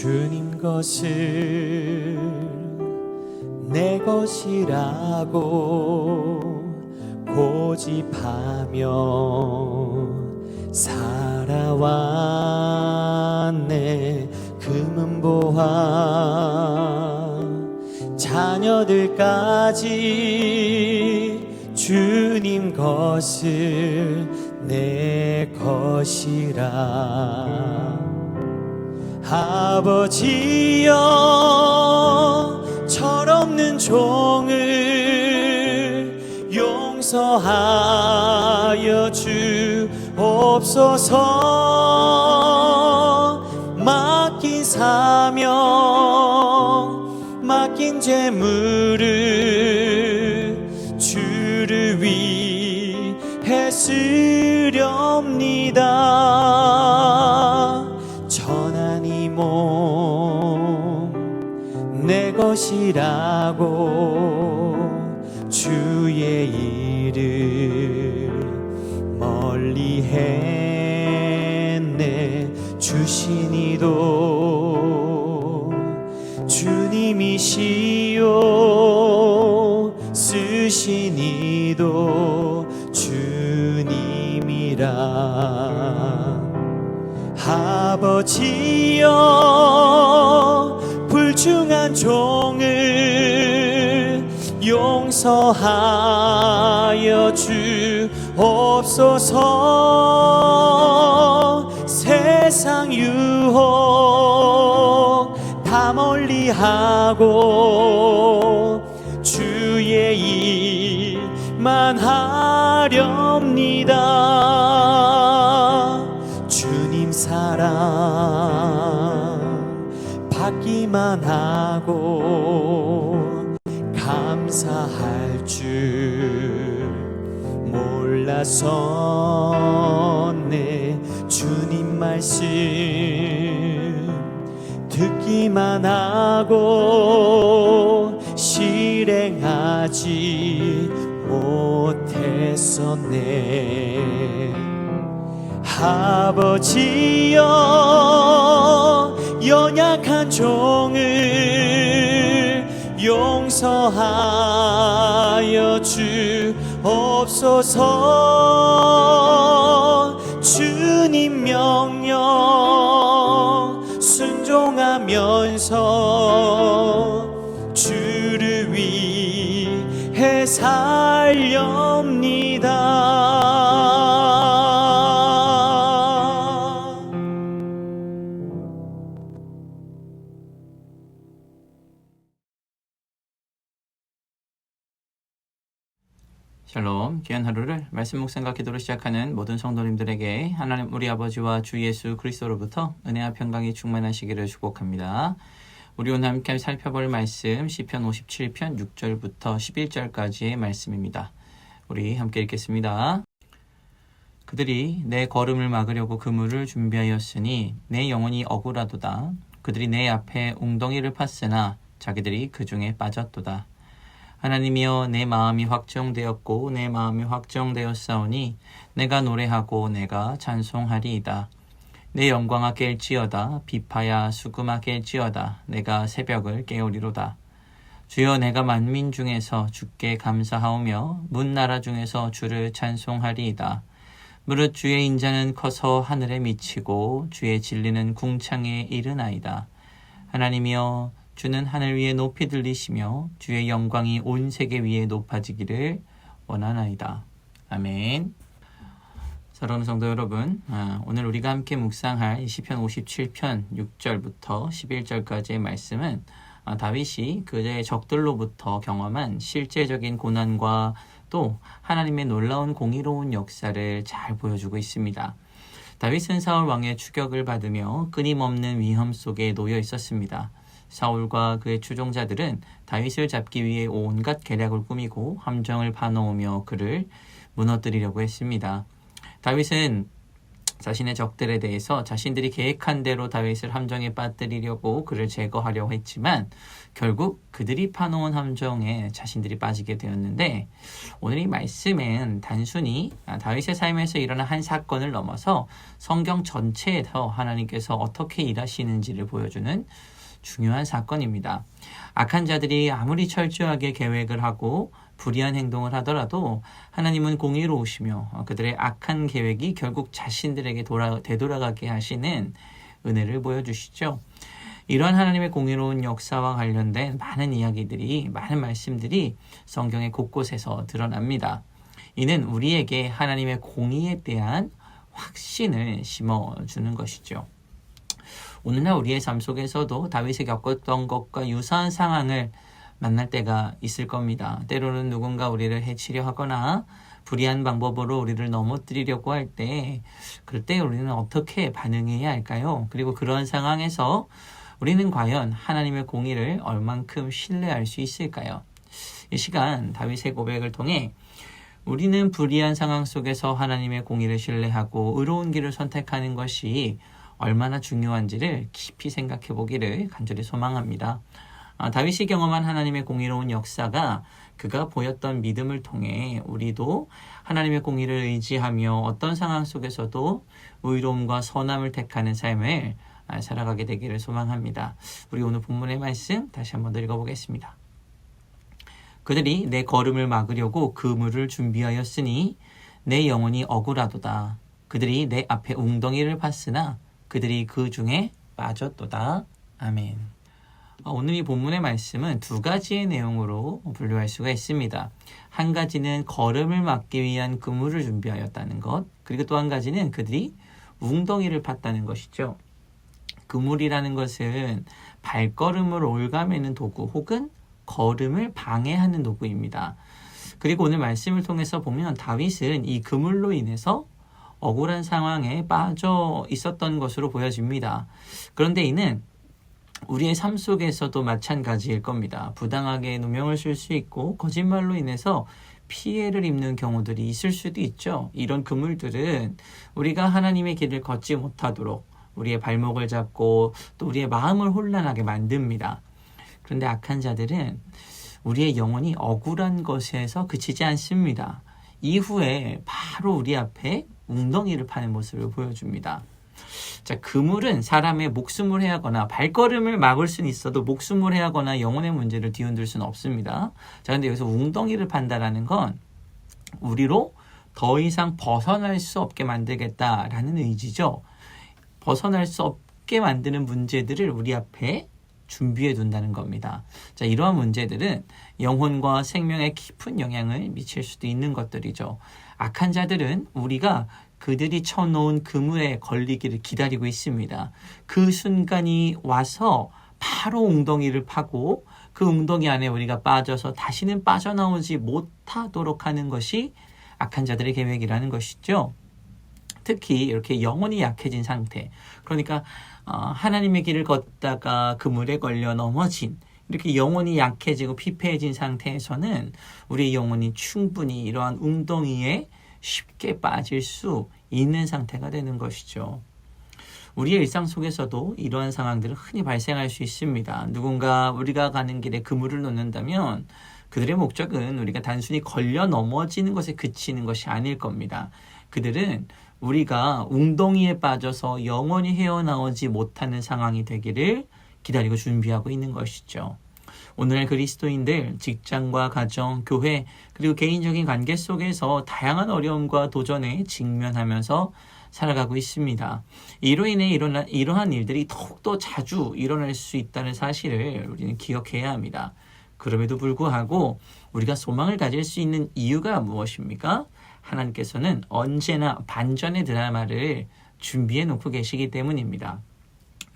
주님 것을 내 것이라고 고집하며 살아왔네. 금은보화 자녀들까지 주님 것을 내 것이라. 아버지여 철없는 종을 용서하여 주옵소서. 맡긴 사명 맡긴 재물을 주를 위해 쓰렵니다. 전한 이 몸 내 것이라고 주의 일을 멀리 했네. 주신 이도 주님이시요 쓰신 이도 주님이라. 아버지여 불중한 종을 용서하여 주옵소서. 세상 유혹 다 멀리하고 주의 일만 하렵니다. 주님 사랑 받기만 하고 감사할 줄 몰랐었네. 주님 말씀 듣기만 하고 실행하지 못했었네. 아버지여 연약한 종을 용서하여 주옵소서. 주님 명령 순종하면서 주를 위해 살렵니다. 샬롬, 귀한 하루를 말씀 묵상과 기도로 시작하는 모든 성도님들에게 하나님 우리 아버지와 주 예수 그리스도로부터 은혜와 평강이 충만하시기를 축복합니다. 우리 오늘 함께 살펴볼 말씀 시편 57편 6절부터 11절까지의 말씀입니다. 우리 함께 읽겠습니다. 그들이 내 걸음을 막으려고 그물을 준비하였으니 내 영혼이 억울하도다. 그들이 내 앞에 웅덩이를 팠으나 자기들이 그 중에 빠졌도다. 하나님이여 내 마음이 확정되었고 내 마음이 확정되었사오니 내가 노래하고 내가 찬송하리이다. 내 영광아 깰지어다. 비파야 수금아 깰지어다. 내가 새벽을 깨우리로다. 주여 내가 만민 중에서 주께 감사하오며 문나라 중에서 주를 찬송하리이다. 무릇 주의 인자는 커서 하늘에 미치고 주의 진리는 궁창에 이르나이다. 하나님이여 주는 하늘 위에 높이 들리시며 주의 영광이 온 세계 위에 높아지기를 원하나이다. 아멘. 사랑하는 성도 여러분, 오늘 우리가 함께 묵상할 시편 57편 6절부터 11절까지의 말씀은 다윗이 그의 적들로부터 경험한 실제적인 고난과 또 하나님의 놀라운 공의로운 역사를 잘 보여주고 있습니다. 다윗은 사울 왕의 추격을 받으며 끊임없는 위험 속에 놓여 있었습니다. 사울과 그의 추종자들은 다윗을 잡기 위해 온갖 계략을 꾸미고 함정을 파놓으며 그를 무너뜨리려고 했습니다. 다윗은 자신의 적들에 대해서 자신들이 계획한 대로 다윗을 함정에 빠뜨리려고 그를 제거하려고 했지만 결국 그들이 파놓은 함정에 자신들이 빠지게 되었는데, 오늘 이 말씀은 단순히 다윗의 삶에서 일어난 한 사건을 넘어서 성경 전체에서 하나님께서 어떻게 일하시는지를 보여주는 중요한 사건입니다. 악한 자들이 아무리 철저하게 계획을 하고 불의한 행동을 하더라도 하나님은 공의로우시며 그들의 악한 계획이 결국 자신들에게 되돌아가게 하시는 은혜를 보여주시죠. 이러한 하나님의 공의로운 역사와 관련된 많은 이야기들이, 많은 말씀들이 성경의 곳곳에서 드러납니다. 이는 우리에게 하나님의 공의에 대한 확신을 심어주는 것이죠. 오늘날 우리의 삶 속에서도 다윗이 겪었던 것과 유사한 상황을 만날 때가 있을 겁니다. 때로는 누군가 우리를 해치려 하거나 불의한 방법으로 우리를 넘어뜨리려고 할 때, 그럴 때 우리는 어떻게 반응해야 할까요? 그리고 그런 상황에서 우리는 과연 하나님의 공의를 얼만큼 신뢰할 수 있을까요? 이 시간 다윗의 고백을 통해 우리는 불의한 상황 속에서 하나님의 공의를 신뢰하고 의로운 길을 선택하는 것이 얼마나 중요한지를 깊이 생각해 보기를 간절히 소망합니다. 다윗이 경험한 하나님의 공의로운 역사가 그가 보였던 믿음을 통해 우리도 하나님의 공의를 의지하며 어떤 상황 속에서도 의로움과 선함을 택하는 삶을 살아가게 되기를 소망합니다. 우리 오늘 본문의 말씀 다시 한번 읽어보겠습니다. 그들이 내 걸음을 막으려고 그물을 준비하였으니 내 영혼이 억울하도다. 그들이 내 앞에 웅덩이를 팠으나 그들이 그 중에 빠졌도다. 아멘. 오늘 이 본문의 말씀은 두 가지의 내용으로 분류할 수가 있습니다. 한 가지는 걸음을 막기 위한 그물을 준비하였다는 것, 그리고 또 한 가지는 그들이 웅덩이를 팠다는 것이죠. 그물이라는 것은 발걸음을 올가매는 도구 혹은 걸음을 방해하는 도구입니다. 그리고 오늘 말씀을 통해서 보면 다윗은 이 그물로 인해서 억울한 상황에 빠져 있었던 것으로 보여집니다. 그런데 이는 우리의 삶 속에서도 마찬가지일 겁니다. 부당하게 누명을 쓸 수 있고 거짓말로 인해서 피해를 입는 경우들이 있을 수도 있죠. 이런 그물들은 우리가 하나님의 길을 걷지 못하도록 우리의 발목을 잡고 또 우리의 마음을 혼란하게 만듭니다. 그런데 악한 자들은 우리의 영혼이 억울한 것에서 그치지 않습니다. 이후에 바로 우리 앞에 웅덩이를 파는 모습을 보여줍니다. 자, 그물은 사람의 목숨을 해하거나 발걸음을 막을 수는 있어도 목숨을 해하거나 영혼의 문제를 뒤흔들 수는 없습니다. 자, 근데 여기서 웅덩이를 판다라는 건 우리로 더 이상 벗어날 수 없게 만들겠다라는 의지죠. 벗어날 수 없게 만드는 문제들을 우리 앞에 준비해 둔다는 겁니다. 자, 이러한 문제들은 영혼과 생명에 깊은 영향을 미칠 수도 있는 것들이죠. 악한 자들은 우리가 그들이 쳐놓은 그물에 걸리기를 기다리고 있습니다. 그 순간이 와서 바로 웅덩이를 파고 그 웅덩이 안에 우리가 빠져서 다시는 빠져나오지 못하도록 하는 것이 악한 자들의 계획이라는 것이죠. 특히 이렇게 영혼이 약해진 상태, 그러니까 하나님의 길을 걷다가 그물에 걸려 넘어진, 이렇게 영혼이 약해지고 피폐해진 상태에서는 우리의 영혼이 충분히 이러한 웅덩이에 쉽게 빠질 수 있는 상태가 되는 것이죠. 우리의 일상 속에서도 이러한 상황들은 흔히 발생할 수 있습니다. 누군가 우리가 가는 길에 그물을 놓는다면 그들의 목적은 우리가 단순히 걸려 넘어지는 것에 그치는 것이 아닐 겁니다. 그들은 우리가 웅덩이에 빠져서 영원히 헤어나오지 못하는 상황이 되기를 기다리고 준비하고 있는 것이죠. 오늘날 그리스도인들, 직장과 가정, 교회, 그리고 개인적인 관계 속에서 다양한 어려움과 도전에 직면하면서 살아가고 있습니다. 이로 인해 이러한 일들이 더욱더 자주 일어날 수 있다는 사실을 우리는 기억해야 합니다. 그럼에도 불구하고 우리가 소망을 가질 수 있는 이유가 무엇입니까? 하나님께서는 언제나 반전의 드라마를 준비해 놓고 계시기 때문입니다.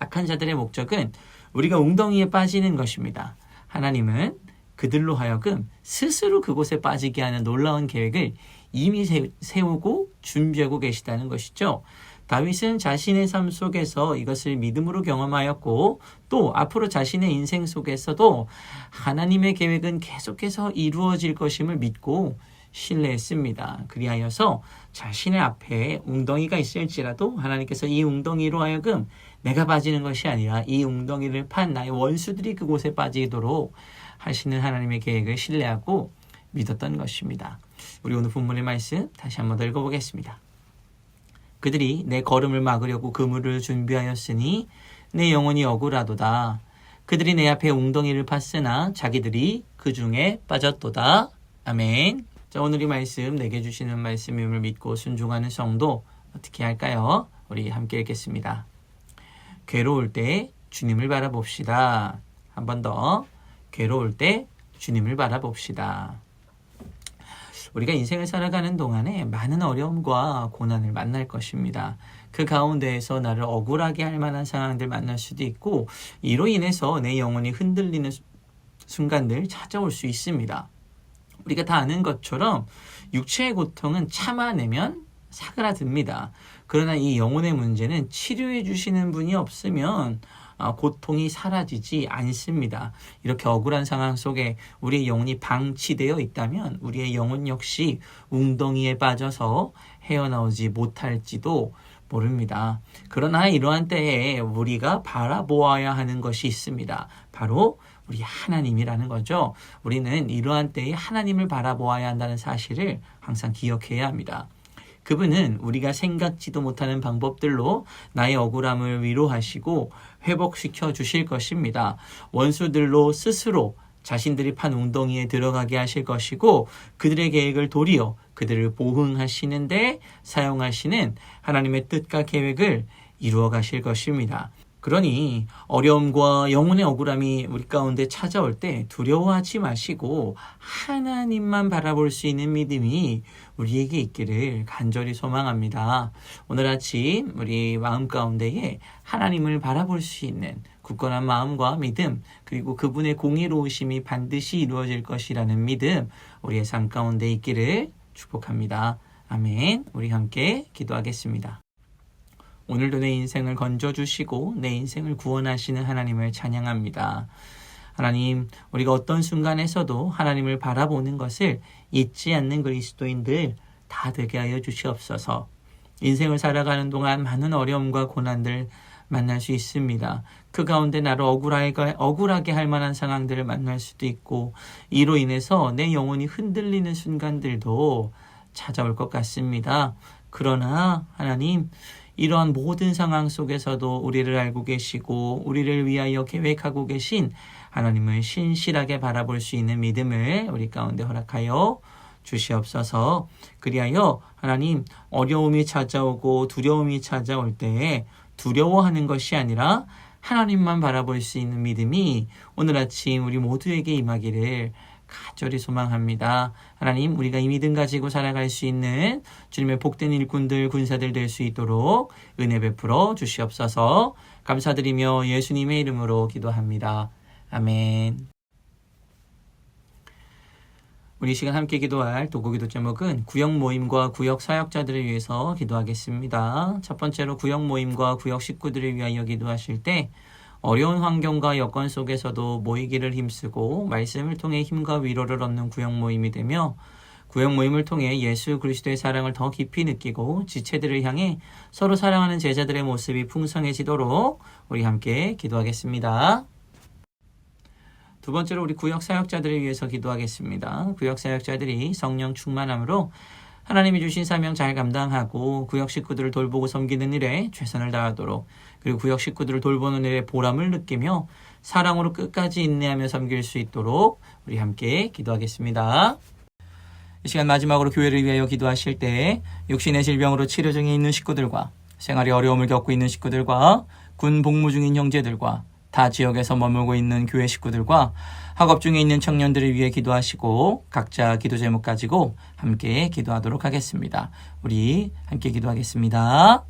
악한 자들의 목적은 우리가 웅덩이에 빠지는 것입니다. 하나님은 그들로 하여금 스스로 그곳에 빠지게 하는 놀라운 계획을 이미 세우고 준비하고 계시다는 것이죠. 다윗은 자신의 삶 속에서 이것을 믿음으로 경험하였고 또 앞으로 자신의 인생 속에서도 하나님의 계획은 계속해서 이루어질 것임을 믿고 신뢰했습니다. 그리하여서 자신의 앞에 웅덩이가 있을지라도 하나님께서 이 웅덩이로 하여금 내가 빠지는 것이 아니라 이 웅덩이를 판 나의 원수들이 그곳에 빠지도록 하시는 하나님의 계획을 신뢰하고 믿었던 것입니다. 우리 오늘 본문의 말씀 다시 한번 더 읽어보겠습니다. 그들이 내 걸음을 막으려고 그물을 준비하였으니 내 영혼이 억울하도다. 그들이 내 앞에 웅덩이를 팠으나 자기들이 그 중에 빠졌도다. 아멘. 자, 오늘 이 말씀 내게 주시는 말씀임을 믿고 순종하는 성도 어떻게 할까요? 우리 함께 읽겠습니다. 괴로울 때 주님을 바라봅시다. 한 번 더. 괴로울 때 주님을 바라봅시다. 우리가 인생을 살아가는 동안에 많은 어려움과 고난을 만날 것입니다. 그 가운데에서 나를 억울하게 할 만한 상황들 만날 수도 있고 이로 인해서 내 영혼이 흔들리는 순간들 찾아올 수 있습니다. 우리가 다 아는 것처럼 육체의 고통은 참아내면 사그라듭니다. 그러나 이 영혼의 문제는 치료해 주시는 분이 없으면 고통이 사라지지 않습니다. 이렇게 억울한 상황 속에 우리의 영혼이 방치되어 있다면 우리의 영혼 역시 웅덩이에 빠져서 헤어나오지 못할지도 모릅니다. 그러나 이러한 때에 우리가 바라보아야 하는 것이 있습니다. 바로 우리 하나님이라는 거죠. 우리는 이러한 때에 하나님을 바라보아야 한다는 사실을 항상 기억해야 합니다. 그분은 우리가 생각지도 못하는 방법들로 나의 억울함을 위로하시고 회복시켜 주실 것입니다. 원수들로 스스로 자신들이 판 웅덩이에 들어가게 하실 것이고 그들의 계획을 도리어 그들을 보응하시는데 사용하시는 하나님의 뜻과 계획을 이루어 가실 것입니다. 그러니 어려움과 영혼의 억울함이 우리 가운데 찾아올 때 두려워하지 마시고 하나님만 바라볼 수 있는 믿음이 우리에게 있기를 간절히 소망합니다. 오늘 아침 우리 마음 가운데에 하나님을 바라볼 수 있는 굳건한 마음과 믿음, 그리고 그분의 공의로우심이 반드시 이루어질 것이라는 믿음 우리의 삶 가운데 있기를 축복합니다. 아멘. 우리 함께 기도하겠습니다. 오늘도 내 인생을 건져주시고 내 인생을 구원하시는 하나님을 찬양합니다. 하나님, 우리가 어떤 순간에서도 하나님을 바라보는 것을 잊지 않는 그리스도인들 다 되게 하여 주시옵소서. 인생을 살아가는 동안 많은 어려움과 고난들 만날 수 있습니다. 그 가운데 나를 억울하게 할 만한 상황들을 만날 수도 있고 이로 인해서 내 영혼이 흔들리는 순간들도 찾아올 것 같습니다. 그러나 하나님, 이러한 모든 상황 속에서도 우리를 알고 계시고 우리를 위하여 계획하고 계신 하나님을 신실하게 바라볼 수 있는 믿음을 우리 가운데 허락하여 주시옵소서. 그리하여 하나님, 어려움이 찾아오고 두려움이 찾아올 때 두려워하는 것이 아니라 하나님만 바라볼 수 있는 믿음이 오늘 아침 우리 모두에게 임하기를 간절히 소망합니다. 하나님, 우리가 이 믿음 가지고 살아갈 수 있는 주님의 복된 일꾼들, 군사들 될 수 있도록 은혜 베풀어 주시옵소서. 감사드리며 예수님의 이름으로 기도합니다. 아멘. 우리 시간 함께 기도할 도구기도 제목은 구역 모임과 구역 사역자들을 위해서 기도하겠습니다. 첫 번째로 구역 모임과 구역 식구들을 위하여 기도하실 때 어려운 환경과 여건 속에서도 모이기를 힘쓰고 말씀을 통해 힘과 위로를 얻는 구역 모임이 되며 구역 모임을 통해 예수 그리스도의 사랑을 더 깊이 느끼고 지체들을 향해 서로 사랑하는 제자들의 모습이 풍성해지도록 우리 함께 기도하겠습니다. 두 번째로 우리 구역 사역자들을 위해서 기도하겠습니다. 구역 사역자들이 성령 충만함으로 하나님이 주신 사명 잘 감당하고 구역 식구들을 돌보고 섬기는 일에 최선을 다하도록, 그리고 구역 식구들을 돌보는 일에 보람을 느끼며 사랑으로 끝까지 인내하며 섬길 수 있도록 우리 함께 기도하겠습니다. 이 시간 마지막으로 교회를 위하여 기도하실 때 육신의 질병으로 치료 중에 있는 식구들과 생활에 어려움을 겪고 있는 식구들과 군 복무 중인 형제들과 타 지역에서 머물고 있는 교회 식구들과 학업 중에 있는 청년들을 위해 기도하시고 각자 기도 제목 가지고 함께 기도하도록 하겠습니다. 우리 함께 기도하겠습니다.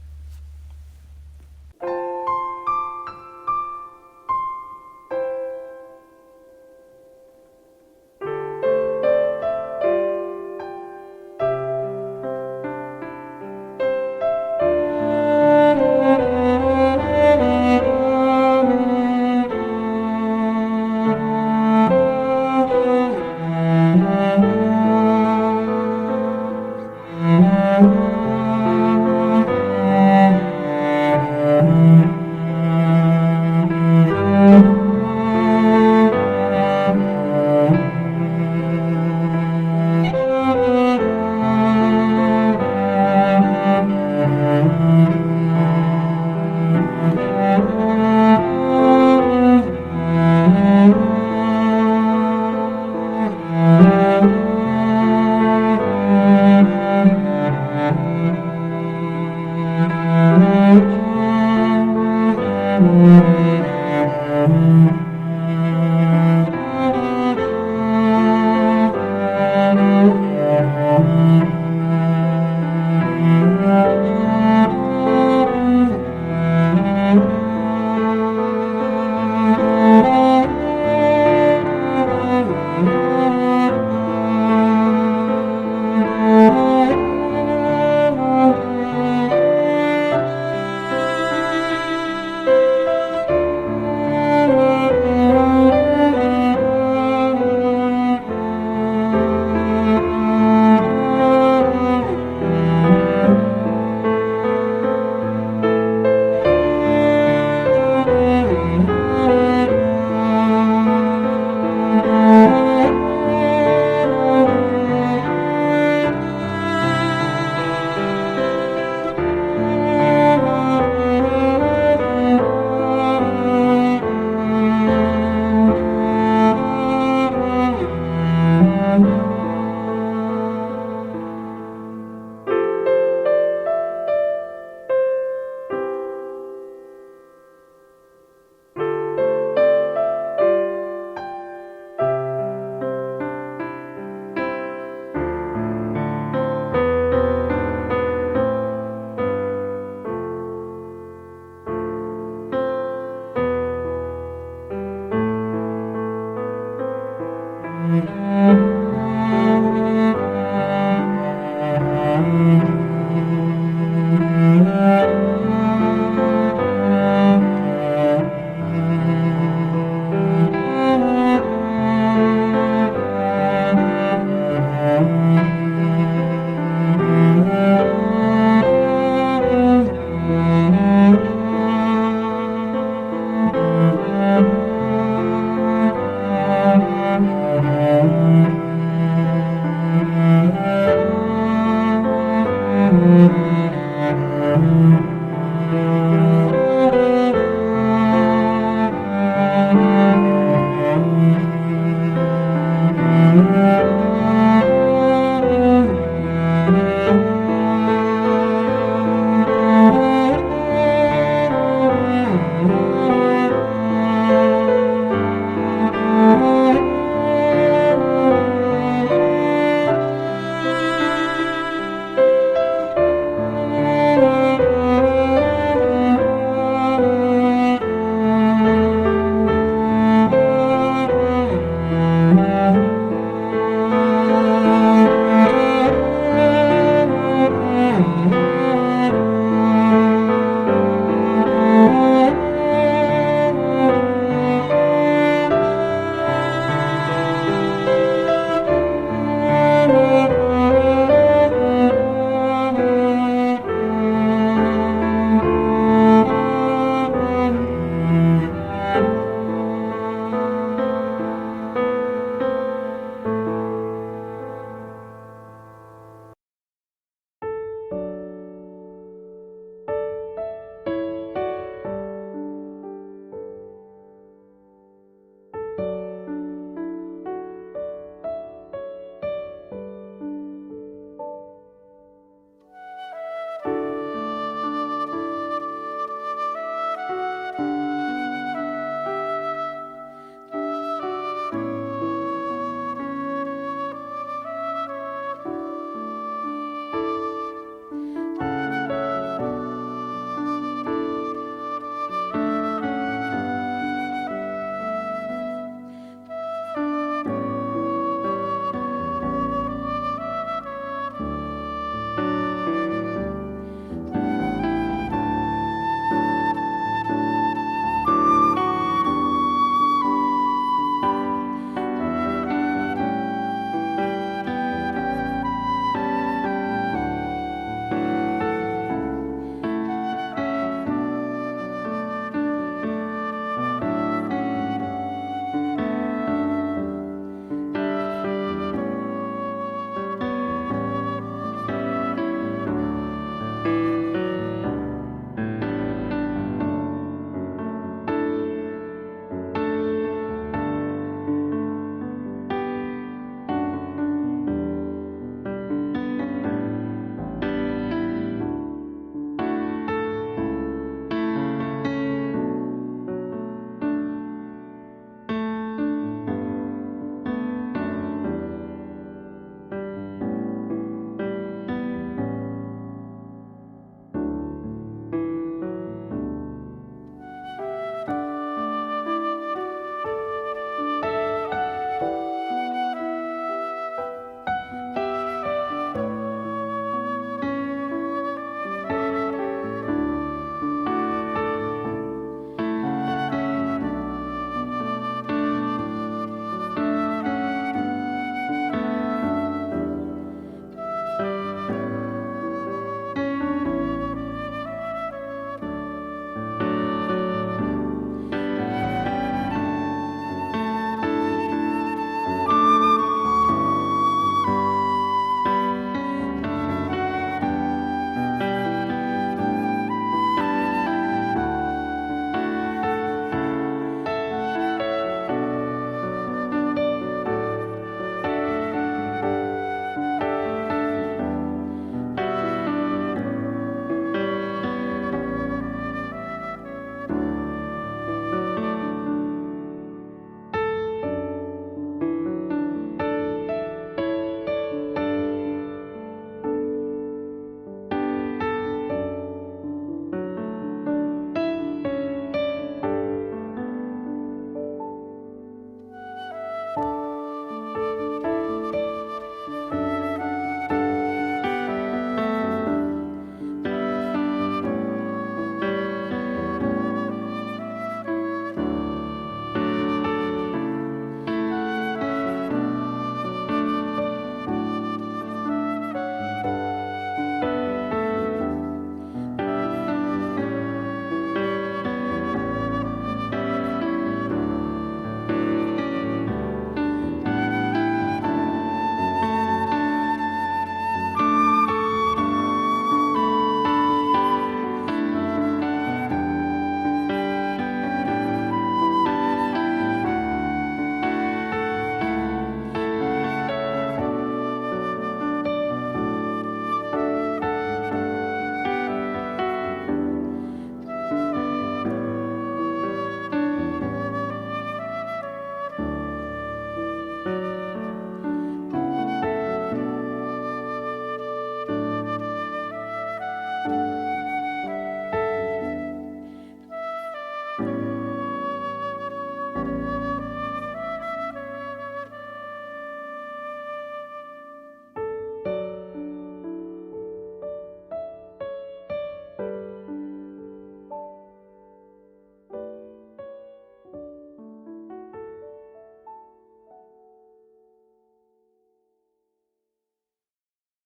아멘.